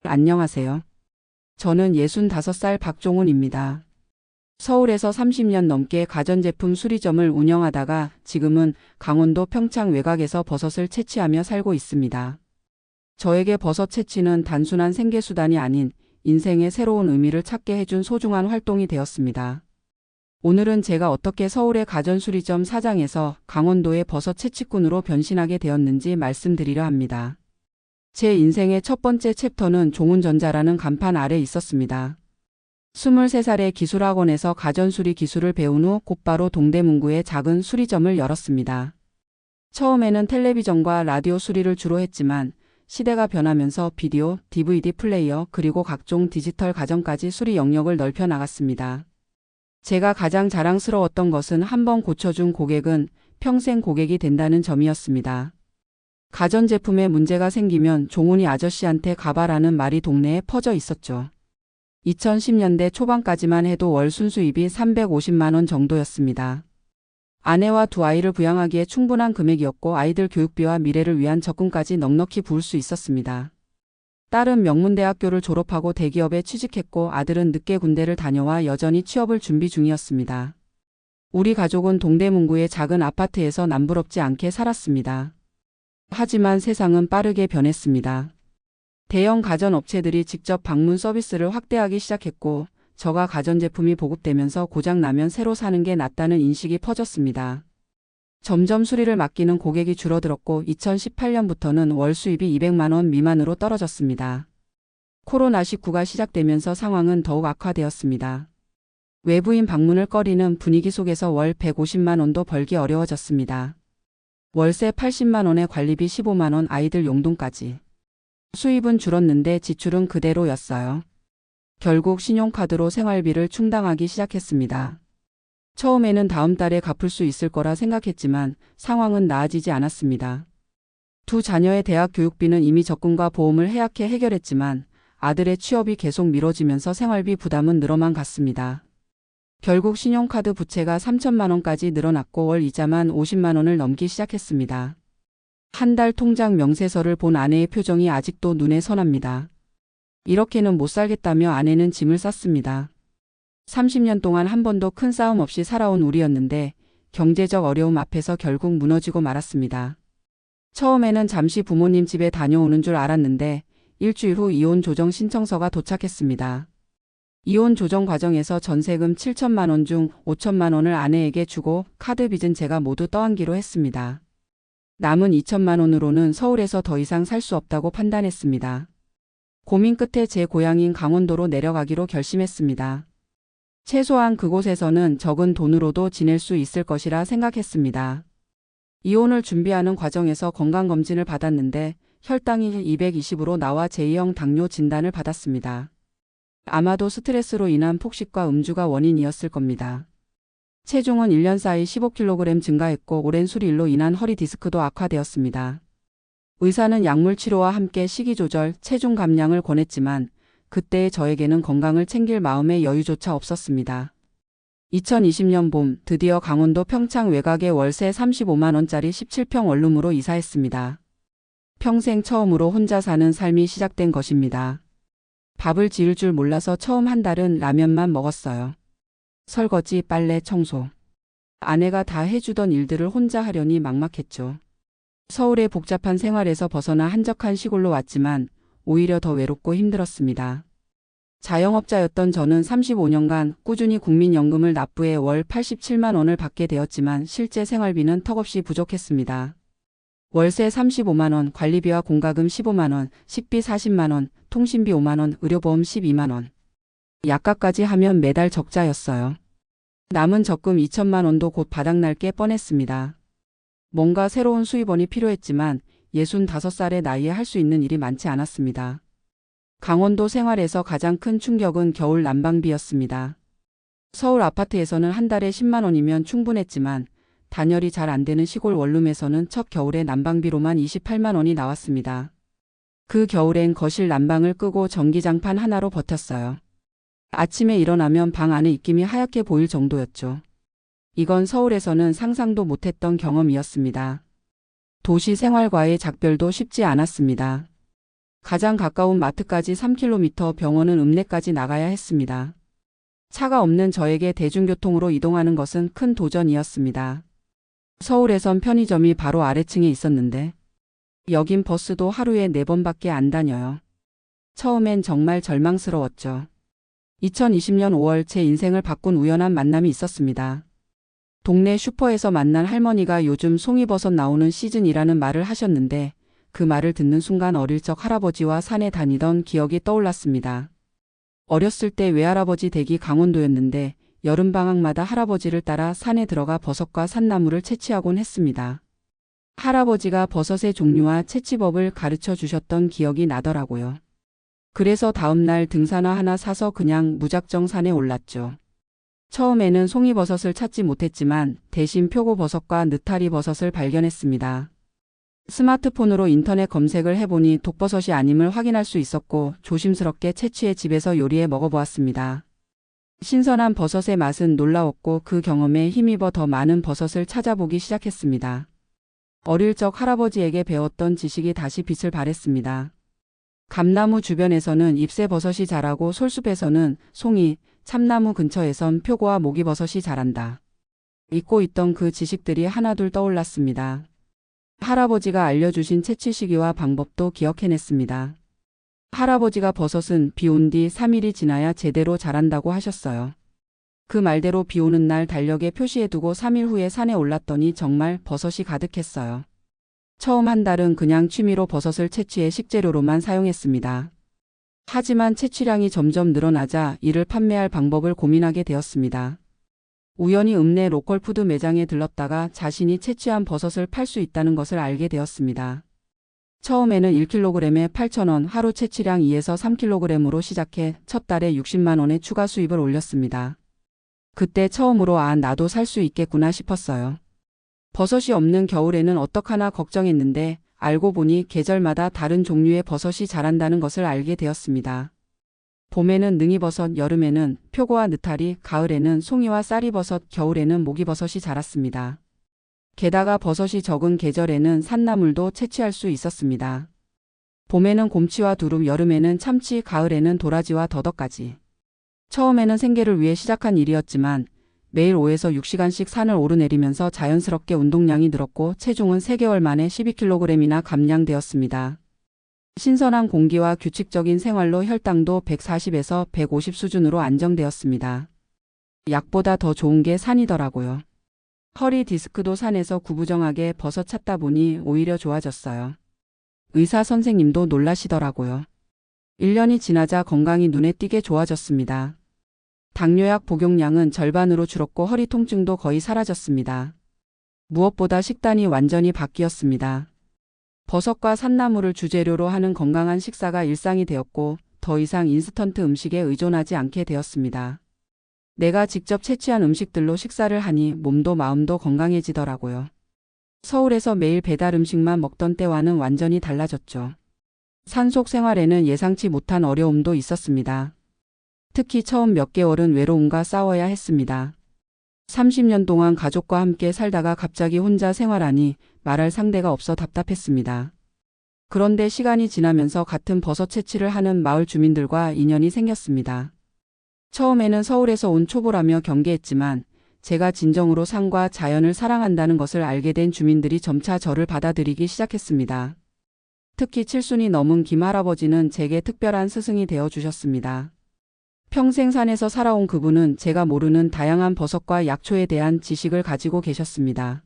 안녕하세요. 저는 65살 박종훈입니다. 서울에서 30년 넘게 가전제품 수리점을 운영하다가 지금은 강원도 평창 외곽에서 버섯을 채취하며 살고 있습니다. 저에게 버섯 채취는 단순한 생계수단이 아닌 인생의 새로운 의미를 찾게 해준 소중한 활동이 되었습니다. 오늘은 제가 어떻게 서울의 가전수리점 사장에서 강원도의 버섯 채취꾼으로 변신하게 되었는지 말씀드리려 합니다. 제 인생의 첫 번째 챕터는 종훈전자라는 간판 아래 있었습니다. 23살에 기술학원에서 가전수리 기술을 배운 후 곧바로 동대문구에 작은 수리점을 열었습니다. 처음에는 텔레비전과 라디오 수리를 주로 했지만 시대가 변하면서 비디오, DVD 플레이어 그리고 각종 디지털 가전까지 수리 영역을 넓혀 나갔습니다. 제가 가장 자랑스러웠던 것은 한번 고쳐준 고객은 평생 고객이 된다는 점이었습니다. 가전제품에 문제가 생기면 종훈이 아저씨한테 가봐라는 말이 동네에 퍼져 있었죠. 2010년대 초반까지만 해도 월 순수입이 350만 원 정도였습니다. 아내와 두 아이를 부양하기에 충분한 금액이었고 아이들 교육비와 미래를 위한 적금까지 넉넉히 부을 수 있었습니다. 딸은 명문대학교를 졸업하고 대기업에 취직했고 아들은 늦게 군대를 다녀와 여전히 취업을 준비 중이었습니다. 우리 가족은 동대문구의 작은 아파트에서 남부럽지 않게 살았습니다. 하지만 세상은 빠르게 변했습니다. 대형 가전업체들이 직접 방문 서비스를 확대하기 시작했고 저가 가전제품이 보급되면서 고장나면 새로 사는 게 낫다는 인식이 퍼졌습니다. 점점 수리를 맡기는 고객이 줄어들었고 2018년부터는 월 수입이 200만 원 미만으로 떨어졌습니다. 코로나19가 시작되면서 상황은 더욱 악화되었습니다. 외부인 방문을 꺼리는 분위기 속에서 월 150만 원도 벌기 어려워졌습니다. 월세 80만 원에 관리비 15만 원 아이들 용돈까지. 수입은 줄었는데 지출은 그대로였어요. 결국 신용카드로 생활비를 충당하기 시작했습니다. 처음에는 다음 달에 갚을 수 있을 거라 생각했지만 상황은 나아지지 않았습니다. 두 자녀의 대학 교육비는 이미 적금과 보험을 해약해 해결했지만 아들의 취업이 계속 미뤄지면서 생활비 부담은 늘어만 갔습니다. 결국 신용카드 부채가 3천만 원까지 늘어났고 월 이자만 50만 원을 넘기 시작했습니다. 한 달 통장 명세서를 본 아내의 표정이 아직도 눈에 선합니다. 이렇게는 못 살겠다며 아내는 짐을 쌌습니다. 30년 동안 한 번도 큰 싸움 없이 살아온 우리였는데 경제적 어려움 앞에서 결국 무너지고 말았습니다. 처음에는 잠시 부모님 집에 다녀오는 줄 알았는데 일주일 후 이혼 조정 신청서가 도착했습니다. 이혼 조정 과정에서 전세금 7천만 원 중 5천만 원을 아내에게 주고 카드 빚은 제가 모두 떠안기로 했습니다. 남은 2천만 원으로는 서울에서 더 이상 살 수 없다고 판단했습니다. 고민 끝에 제 고향인 강원도로 내려가기로 결심했습니다. 최소한 그곳에서는 적은 돈으로도 지낼 수 있을 것이라 생각했습니다. 이혼을 준비하는 과정에서 건강검진을 받았는데 혈당이 220으로 나와 제2형 당뇨 진단을 받았습니다. 아마도 스트레스로 인한 폭식과 음주가 원인이었을 겁니다. 체중은 1년 사이 15kg 증가했고 오랜 술일로 인한 허리 디스크도 악화되었습니다. 의사는 약물 치료와 함께 식이 조절, 체중 감량을 권했지만 그때의 저에게는 건강을 챙길 마음의 여유조차 없었습니다. 2020년 봄 드디어 강원도 평창 외곽에 월세 35만 원짜리 17평 원룸으로 이사했습니다. 평생 처음으로 혼자 사는 삶이 시작된 것입니다. 밥을 지을 줄 몰라서 처음 한 달은 라면만 먹었어요. 설거지, 빨래, 청소. 아내가 다 해주던 일들을 혼자 하려니 막막했죠. 서울의 복잡한 생활에서 벗어나 한적한 시골로 왔지만 오히려 더 외롭고 힘들었습니다. 자영업자였던 저는 35년간 꾸준히 국민연금을 납부해 월 87만 원을 받게 되었지만 실제 생활비는 턱없이 부족했습니다. 월세 35만 원, 관리비와 공과금 15만 원, 식비 40만 원, 통신비 5만 원, 의료보험 12만 원. 약가까지 하면 매달 적자였어요. 남은 적금 2천만 원도 곧 바닥날 게 뻔했습니다. 뭔가 새로운 수입원이 필요했지만 65살의 나이에 할 수 있는 일이 많지 않았습니다. 강원도 생활에서 가장 큰 충격은 겨울 난방비였습니다. 서울 아파트에서는 한 달에 10만 원이면 충분했지만 단열이 잘 안 되는 시골 원룸에서는 첫 겨울에 난방비로만 28만 원이 나왔습니다. 그 겨울엔 거실 난방을 끄고 전기장판 하나로 버텼어요. 아침에 일어나면 방 안의 입김이 하얗게 보일 정도였죠. 이건 서울에서는 상상도 못했던 경험이었습니다. 도시 생활과의 작별도 쉽지 않았습니다. 가장 가까운 마트까지 3km, 병원은 읍내까지 나가야 했습니다. 차가 없는 저에게 대중교통으로 이동하는 것은 큰 도전이었습니다. 서울에선 편의점이 바로 아래층에 있었는데 여긴 버스도 하루에 4번밖에 안 다녀요. 처음엔 정말 절망스러웠죠. 2020년 5월 제 인생을 바꾼 우연한 만남이 있었습니다. 동네 슈퍼에서 만난 할머니가 요즘 송이버섯 나오는 시즌이라는 말을 하셨는데 그 말을 듣는 순간 어릴 적 할아버지와 산에 다니던 기억이 떠올랐습니다. 어렸을 때 외할아버지 댁이 강원도였는데 여름방학마다 할아버지를 따라 산에 들어가 버섯과 산나물을 채취하곤 했습니다. 할아버지가 버섯의 종류와 채취법을 가르쳐 주셨던 기억이 나더라고요. 그래서 다음날 등산화 하나 사서 그냥 무작정 산에 올랐죠. 처음에는 송이버섯을 찾지 못했지만 대신 표고버섯과 느타리 버섯을 발견했습니다. 스마트폰으로 인터넷 검색을 해보니 독버섯이 아님을 확인할 수 있었고 조심스럽게 채취해 집에서 요리해 먹어보았습니다. 신선한 버섯의 맛은 놀라웠고 그 경험에 힘입어 더 많은 버섯을 찾아보기 시작했습니다. 어릴 적 할아버지에게 배웠던 지식이 다시 빛을 발했습니다. 감나무 주변에서는 잎새버섯이 자라고 솔숲에서는 송이, 참나무 근처에선 표고와 모기버섯이 자란다. 잊고 있던 그 지식들이 하나둘 떠올랐습니다. 할아버지가 알려주신 채취 시기와 방법도 기억해냈습니다. 할아버지가 버섯은 비 온 뒤 3일이 지나야 제대로 자란다고 하셨어요. 그 말대로 비 오는 날 달력에 표시해두고 3일 후에 산에 올랐더니 정말 버섯이 가득했어요. 처음 한 달은 그냥 취미로 버섯을 채취해 식재료로만 사용했습니다. 하지만 채취량이 점점 늘어나자 이를 판매할 방법을 고민하게 되었습니다. 우연히 읍내 로컬 푸드 매장에 들렀다가 자신이 채취한 버섯을 팔 수 있다는 것을 알게 되었습니다. 처음에는 1kg에 8,000원, 하루 채취량 2에서 3kg으로 시작해 첫 달에 60만 원의 추가 수입을 올렸습니다. 그때 처음으로 나도 살 수 있겠구나 싶었어요. 버섯이 없는 겨울에는 어떡하나 걱정했는데 알고 보니 계절마다 다른 종류의 버섯이 자란다는 것을 알게 되었습니다. 봄에는 능이버섯, 여름에는 표고와 느타리, 가을에는 송이와 쌀이버섯, 겨울에는 모기버섯이 자랐습니다. 게다가 버섯이 적은 계절에는 산나물도 채취할 수 있었습니다. 봄에는 곰치와 두릅, 여름에는 참치, 가을에는 도라지와 더덕까지. 처음에는 생계를 위해 시작한 일이었지만 매일 5에서 6시간씩 산을 오르내리면서 자연스럽게 운동량이 늘었고 체중은 3개월 만에 12kg이나 감량되었습니다. 신선한 공기와 규칙적인 생활로 혈당도 140에서 150 수준으로 안정되었습니다. 약보다 더 좋은 게 산이더라고요. 허리 디스크도 산에서 구부정하게 버섯 찾다 보니 오히려 좋아졌어요. 의사 선생님도 놀라시더라고요. 1년이 지나자 건강이 눈에 띄게 좋아졌습니다. 당뇨약 복용량은 절반으로 줄었고 허리 통증도 거의 사라졌습니다. 무엇보다 식단이 완전히 바뀌었습니다. 버섯과 산나물을 주재료로 하는 건강한 식사가 일상이 되었고 더 이상 인스턴트 음식에 의존하지 않게 되었습니다. 내가 직접 채취한 음식들로 식사를 하니 몸도 마음도 건강해지더라고요. 서울에서 매일 배달 음식만 먹던 때와는 완전히 달라졌죠. 산속 생활에는 예상치 못한 어려움도 있었습니다. 특히 처음 몇 개월은 외로움과 싸워야 했습니다. 30년 동안 가족과 함께 살다가 갑자기 혼자 생활하니 말할 상대가 없어 답답했습니다. 그런데 시간이 지나면서 같은 버섯 채취를 하는 마을 주민들과 인연이 생겼습니다. 처음에는 서울에서 온 초보라며 경계했지만 제가 진정으로 산과 자연을 사랑한다는 것을 알게 된 주민들이 점차 저를 받아들이기 시작했습니다. 특히 7순이 넘은 김 할아버지는 제게 특별한 스승이 되어 주셨습니다. 평생 산에서 살아온 그분은 제가 모르는 다양한 버섯과 약초에 대한 지식을 가지고 계셨습니다.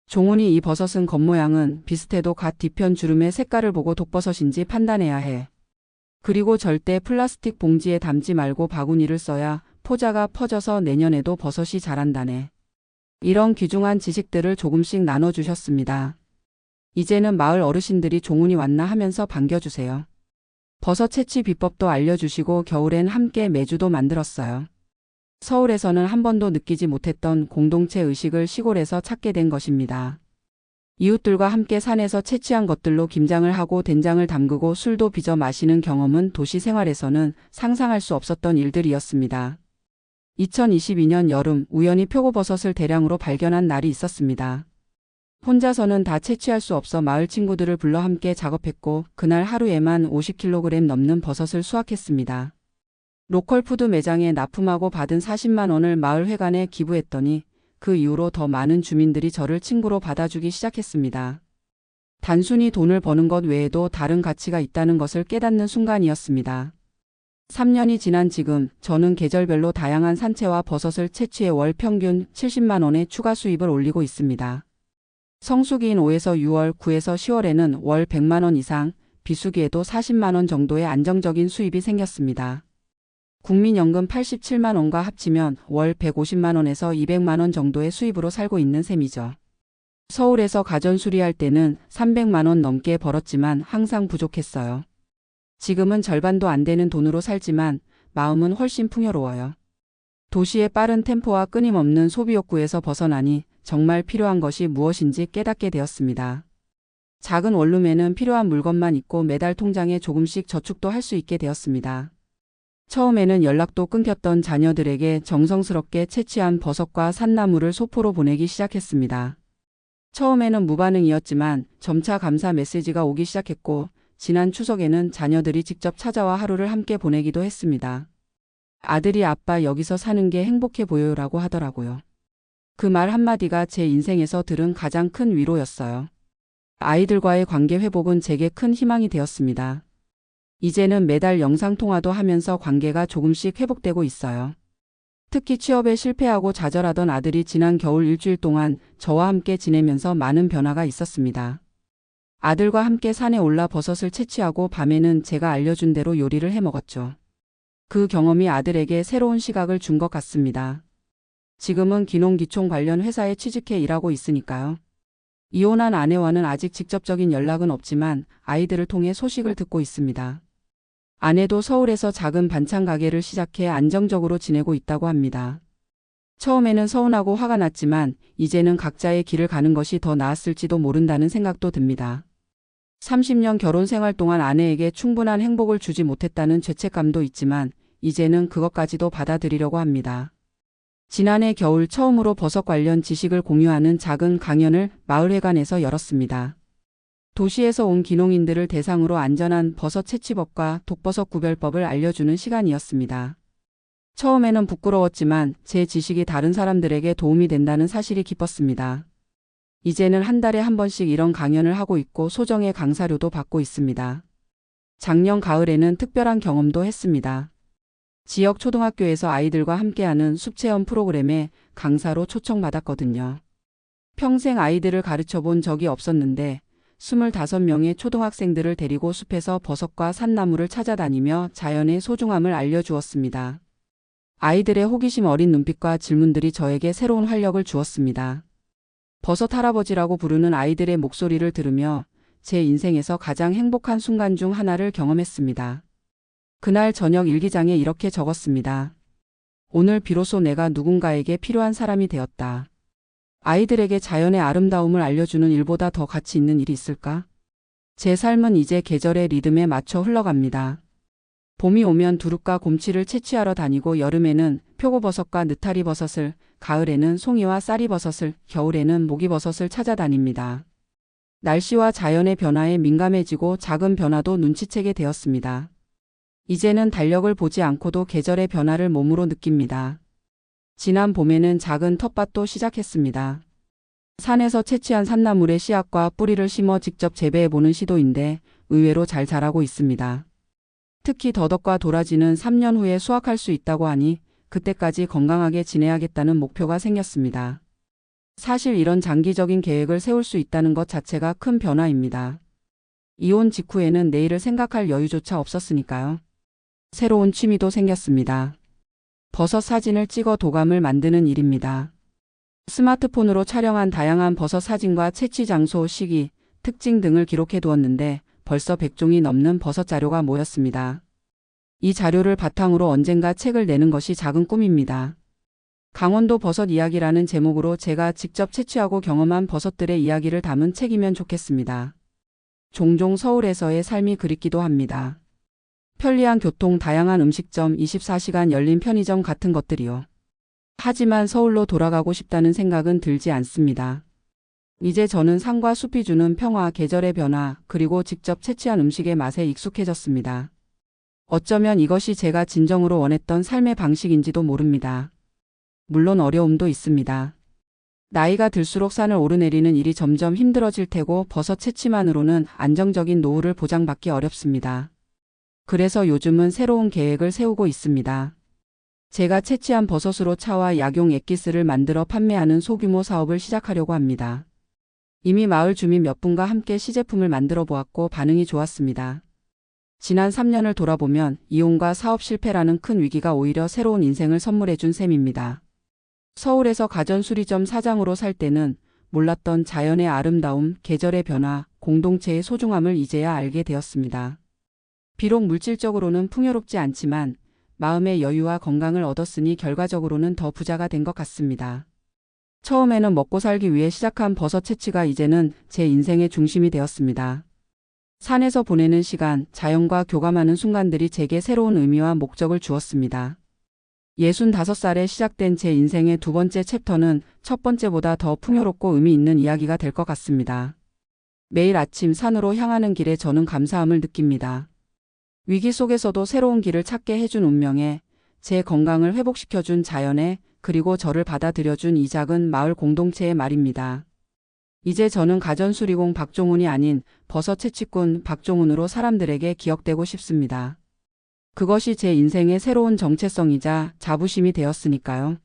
종훈이 이 버섯은 겉모양은 비슷해도 갓 뒤편 주름의 색깔을 보고 독버섯인지 판단해야 해. 그리고 절대 플라스틱 봉지에 담지 말고 바구니를 써야 포자가 퍼져서 내년에도 버섯이 자란다네. 이런 귀중한 지식들을 조금씩 나눠주셨습니다. 이제는 마을 어르신들이 종훈이 왔나 하면서 반겨주세요. 버섯 채취 비법도 알려주시고 겨울엔 함께 메주도 만들었어요. 서울에서는 한 번도 느끼지 못했던 공동체 의식을 시골에서 찾게 된 것입니다. 이웃들과 함께 산에서 채취한 것들로 김장을 하고 된장을 담그고 술도 빚어 마시는 경험은 도시 생활에서는 상상할 수 없었던 일들이었습니다. 2022년 여름 우연히 표고버섯을 대량으로 발견한 날이 있었습니다. 혼자서는 다 채취할 수 없어 마을 친구들을 불러 함께 작업했고 그날 하루에만 50kg 넘는 버섯을 수확했습니다. 로컬 푸드 매장에 납품하고 받은 40만 원을 마을 회관에 기부했더니 그 이후로 더 많은 주민들이 저를 친구로 받아주기 시작했습니다. 단순히 돈을 버는 것 외에도 다른 가치가 있다는 것을 깨닫는 순간이었습니다. 3년이 지난 지금 저는 계절별로 다양한 산채와 버섯을 채취해 월 평균 70만 원의 추가 수입을 올리고 있습니다. 성수기인 5에서 6월, 9에서 10월에는 월 100만 원 이상, 비수기에도 40만 원 정도의 안정적인 수입이 생겼습니다. 국민연금 87만 원과 합치면 월 150만 원에서 200만 원 정도의 수입으로 살고 있는 셈이죠. 서울에서 가전 수리할 때는 300만 원 넘게 벌었지만 항상 부족했어요. 지금은 절반도 안 되는 돈으로 살지만 마음은 훨씬 풍요로워요. 도시의 빠른 템포와 끊임없는 소비 욕구에서 벗어나니 정말 필요한 것이 무엇인지 깨닫게 되었습니다. 작은 원룸에는 필요한 물건만 있고 매달 통장에 조금씩 저축도 할 수 있게 되었습니다. 처음에는 연락도 끊겼던 자녀들에게 정성스럽게 채취한 버섯과 산나물을 소포로 보내기 시작했습니다. 처음에는 무반응이었지만 점차 감사 메시지가 오기 시작했고 지난 추석에는 자녀들이 직접 찾아와 하루를 함께 보내기도 했습니다. 아들이 아빠 여기서 사는 게 행복해 보여요라고 하더라고요. 그 말 한마디가 제 인생에서 들은 가장 큰 위로였어요. 아이들과의 관계 회복은 제게 큰 희망이 되었습니다. 이제는 매달 영상통화도 하면서 관계가 조금씩 회복되고 있어요. 특히 취업에 실패하고 좌절하던 아들이 지난 겨울 일주일 동안 저와 함께 지내면서 많은 변화가 있었습니다. 아들과 함께 산에 올라 버섯을 채취하고 밤에는 제가 알려준 대로 요리를 해 먹었죠. 그 경험이 아들에게 새로운 시각을 준 것 같습니다. 지금은 기농기총 관련 회사에 취직해 일하고 있으니까요. 이혼한 아내와는 아직 직접적인 연락은 없지만 아이들을 통해 소식을 듣고 있습니다. 아내도 서울에서 작은 반찬 가게를 시작해 안정적으로 지내고 있다고 합니다. 처음에는 서운하고 화가 났지만 이제는 각자의 길을 가는 것이 더 나았을지도 모른다는 생각도 듭니다. 30년 결혼 생활 동안 아내에게 충분한 행복을 주지 못했다는 죄책감도 있지만 이제는 그것까지도 받아들이려고 합니다. 지난해 겨울 처음으로 버섯 관련 지식을 공유하는 작은 강연을 마을회관에서 열었습니다. 도시에서 온 기농인들을 대상으로 안전한 버섯 채취법과 독버섯 구별법을 알려주는 시간이었습니다. 처음에는 부끄러웠지만 제 지식이 다른 사람들에게 도움이 된다는 사실이 기뻤습니다. 이제는 한 달에 한 번씩 이런 강연을 하고 있고 소정의 강사료도 받고 있습니다. 작년 가을에는 특별한 경험도 했습니다. 지역 초등학교에서 아이들과 함께하는 숲체험 프로그램에 강사로 초청받았거든요. 평생 아이들을 가르쳐 본 적이 없었는데 25명의 초등학생들을 데리고 숲에서 버섯과 산나물을 찾아다니며 자연의 소중함을 알려주었습니다. 아이들의 호기심 어린 눈빛과 질문들이 저에게 새로운 활력을 주었습니다. 버섯 할아버지라고 부르는 아이들의 목소리를 들으며 제 인생에서 가장 행복한 순간 중 하나를 경험했습니다. 그날 저녁 일기장에 이렇게 적었습니다. 오늘 비로소 내가 누군가에게 필요한 사람이 되었다. 아이들에게 자연의 아름다움을 알려주는 일보다 더 가치 있는 일이 있을까? 제 삶은 이제 계절의 리듬에 맞춰 흘러갑니다. 봄이 오면 두릅과 곰치를 채취하러 다니고 여름에는 표고버섯과 느타리버섯을, 가을에는 송이와 쌀이버섯을, 겨울에는 모기버섯을 찾아다닙니다. 날씨와 자연의 변화에 민감해지고 작은 변화도 눈치채게 되었습니다. 이제는 달력을 보지 않고도 계절의 변화를 몸으로 느낍니다. 지난 봄에는 작은 텃밭도 시작했습니다. 산에서 채취한 산나물의 씨앗과 뿌리를 심어 직접 재배해보는 시도인데 의외로 잘 자라고 있습니다. 특히 더덕과 도라지는 3년 후에 수확할 수 있다고 하니 그때까지 건강하게 지내야겠다는 목표가 생겼습니다. 사실 이런 장기적인 계획을 세울 수 있다는 것 자체가 큰 변화입니다. 이혼 직후에는 내일을 생각할 여유조차 없었으니까요. 새로운 취미도 생겼습니다. 버섯 사진을 찍어 도감을 만드는 일입니다. 스마트폰으로 촬영한 다양한 버섯 사진과 채취 장소, 시기, 특징 등을 기록해 두었는데 벌써 100종이 넘는 버섯 자료가 모였습니다. 이 자료를 바탕으로 언젠가 책을 내는 것이 작은 꿈입니다. 강원도 버섯 이야기라는 제목으로 제가 직접 채취하고 경험한 버섯들의 이야기를 담은 책이면 좋겠습니다. 종종 서울에서의 삶이 그립기도 합니다. 편리한 교통, 다양한 음식점, 24시간 열린 편의점 같은 것들이요. 하지만 서울로 돌아가고 싶다는 생각은 들지 않습니다. 이제 저는 산과 숲이 주는 평화, 계절의 변화, 그리고 직접 채취한 음식의 맛에 익숙해졌습니다. 어쩌면 이것이 제가 진정으로 원했던 삶의 방식인지도 모릅니다. 물론 어려움도 있습니다. 나이가 들수록 산을 오르내리는 일이 점점 힘들어질 테고 버섯 채취만으로는 안정적인 노후를 보장받기 어렵습니다. 그래서 요즘은 새로운 계획을 세우고 있습니다. 제가 채취한 버섯으로 차와 약용 액기스를 만들어 판매하는 소규모 사업을 시작하려고 합니다. 이미 마을 주민 몇 분과 함께 시제품을 만들어 보았고 반응이 좋았습니다. 지난 3년을 돌아보면 이혼과 사업 실패라는 큰 위기가 오히려 새로운 인생을 선물해 준 셈입니다. 서울에서 가전수리점 사장으로 살 때는 몰랐던 자연의 아름다움, 계절의 변화, 공동체의 소중함을 이제야 알게 되었습니다. 비록 물질적으로는 풍요롭지 않지만 마음의 여유와 건강을 얻었으니 결과적으로는 더 부자가 된 것 같습니다. 처음에는 먹고 살기 위해 시작한 버섯 채취가 이제는 제 인생의 중심이 되었습니다. 산에서 보내는 시간, 자연과 교감하는 순간들이 제게 새로운 의미와 목적을 주었습니다. 65살에 시작된 제 인생의 두 번째 챕터는 첫 번째보다 더 풍요롭고 의미 있는 이야기가 될 것 같습니다. 매일 아침 산으로 향하는 길에 저는 감사함을 느낍니다. 위기 속에서도 새로운 길을 찾게 해준 운명에, 제 건강을 회복시켜준 자연에, 그리고 저를 받아들여준 이 작은 마을 공동체의 말입니다. 이제 저는 가전수리공 박종훈이 아닌 버섯 채취꾼 박종훈으로 사람들에게 기억되고 싶습니다. 그것이 제 인생의 새로운 정체성이자 자부심이 되었으니까요.